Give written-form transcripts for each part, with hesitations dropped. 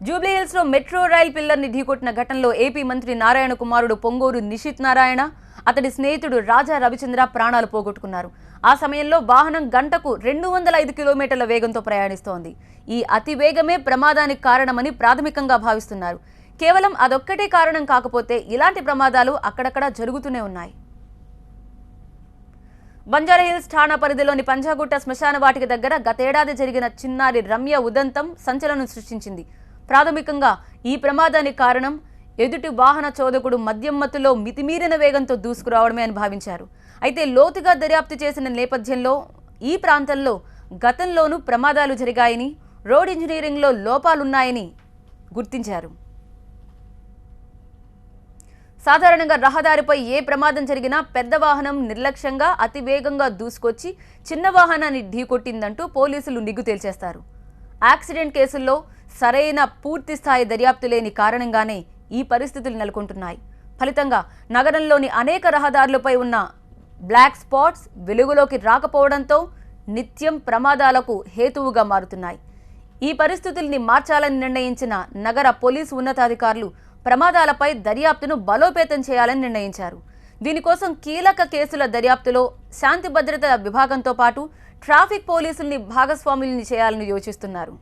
జూబ్లీహిల్స్ లో metro rail pillar ని ఢీకొట్టిన ఘటనలో ఏపీ మంత్రి నారాయణ కుమారుడు పొంగూరు నిషిత్ నారాయణ అతడి స్నేహితుడు రాజా రవిచంద్ర ప్రాణాలు పోగొట్టుకున్నారు. ఆ సమయంలో వాహనం గంటకు 205 కిలోమీటర్ల వేగంతో ప్రయాణిస్తోంది. ఈ అతి వేగమే ప్రమాదానికి కారణమని ప్రాథమికంగా భావిస్తున్నారు. కేవలం అదొక్కటే కారణం కాకపోతే ఇలాంటి ప్రమాదాలు అక్కడక్కడ జరుగుతూనే ఉన్నాయి. బంజారాహిల్స్ ఠాణా పరిధిలోని పంజాగుట్ట శ్మశాన వాటిక దగ్గర గతేడాది జరిగిన చిన్నారి రమ్య ఉదంతం సంచలనం సృష్టించింది. ప్రాథమికంగా ఈ ప్రమాదానికి కారణం ఎదుటి వాహన చోదకుడు మద్యం మత్తులో మితిమీరిన వేగంతో దూసుకురావడమే అని భావించారు. అయితే లోతుగా దర్యాప్తు చేసిన నేపథ్యంలో ఈ ప్రాంతంలో గతంలోనూ ప్రమాదాలు జరిగాయని, రోడ్ ఇంజనీరింగ్లో లోపాలున్నాయని గుర్తించారు. సాధారణంగా రహదారిపై ఏ ప్రమాదం జరిగినా పెద్ద వాహనం నిర్లక్ష్యంగా అతి వేగంగా దూసుకొచ్చి చిన్న వాహనాన్ని ఢీకొట్టిందంటూ పోలీసులు నిగ్గు తేల్చేస్తారు. యాక్సిడెంట్ కేసుల్లో సరైన పూర్తి స్థాయి దర్యాప్తు లేని కారణంగానే ఈ పరిస్థితులు నెలకొంటున్నాయి. ఫలితంగా నగరంలోని అనేక రహదారులపై ఉన్న బ్లాక్ స్పాట్స్ వెలుగులోకి రాకపోవడంతో నిత్యం ప్రమాదాలకు హేతువుగా మారుతున్నాయి. ఈ పరిస్థితుల్ని మార్చాలని నిర్ణయించిన నగర పోలీసు ఉన్నతాధికారులు ప్రమాదాలపై దర్యాప్తును బలోపేతం చేయాలని నిర్ణయించారు. దీనికోసం కీలక కేసుల దర్యాప్తులో శాంతి భద్రత విభాగంతో పాటు ట్రాఫిక్ పోలీసుల్ని భాగస్వాముల్ని చేయాలని యోచిస్తున్నారు.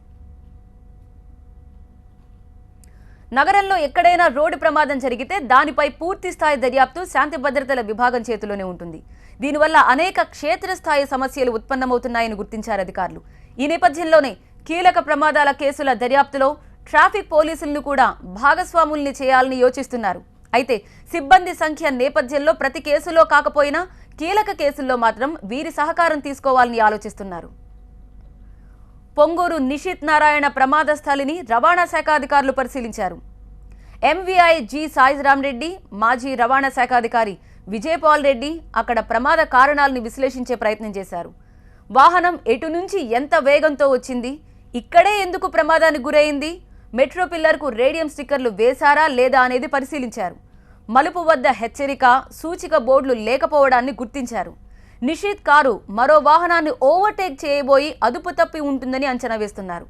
నగరంలో ఎక్కడైనా రోడ్డు ప్రమాదం జరిగితే దానిపై పూర్తి స్థాయి దర్యాప్తు శాంతి భద్రతల విభాగం చేతిలోనే ఉంటుంది. దీనివల్ల అనేక క్షేత్రస్థాయి సమస్యలు ఉత్పన్నమవుతున్నాయని గుర్తించారు అధికారులు. ఈ నేపథ్యంలోనే కీలక ప్రమాదాల కేసుల దర్యాప్తులో ట్రాఫిక్ పోలీసులను కూడా భాగస్వాముల్ని చేయాలని యోచిస్తున్నారు. అయితే సిబ్బంది సంఖ్య నేపథ్యంలో ప్రతి కేసులో కాకపోయినా కీలక కేసుల్లో మాత్రం వీరి సహకారం తీసుకోవాలని ఆలోచిస్తున్నారు. పొంగూరు నిషిత్ నారాయణ ప్రమాద స్థలిని రవాణా శాఖ అధికారులు పరిశీలించారు. ఎంవీఐ జి సాయిరామ్ రెడ్డి, మాజీ రవాణా శాఖ అధికారి విజయపాల్ రెడ్డి అక్కడ ప్రమాద కారణాలను విశ్లేషించే ప్రయత్నం చేశారు. వాహనం ఎటు నుంచి ఎంత వేగంతో వచ్చింది, ఇక్కడే ఎందుకు ప్రమాదానికి గురైంది, మెట్రో పిల్లర్కు రేడియం స్టిక్కర్లు వేశారా లేదా అనేది పరిశీలించారు. మలుపు వద్ద హెచ్చరిక, సూచిక బోర్డులు లేకపోవడాన్ని గుర్తించారు. నిషిత్ కారు మరో వాహనాన్ని ఓవర్టేక్ చేయబోయి అదుపు తప్పి ఉంటుందని అంచనా వేస్తున్నారు.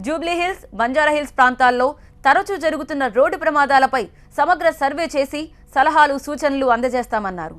జూబ్లీహిల్స్, బంజారాహిల్స్ ప్రాంతాల్లో తరచూ జరుగుతున్న రోడ్డు ప్రమాదాలపై సమగ్ర సర్వే చేసి సలహాలు, సూచనలు అందజేస్తామన్నారు.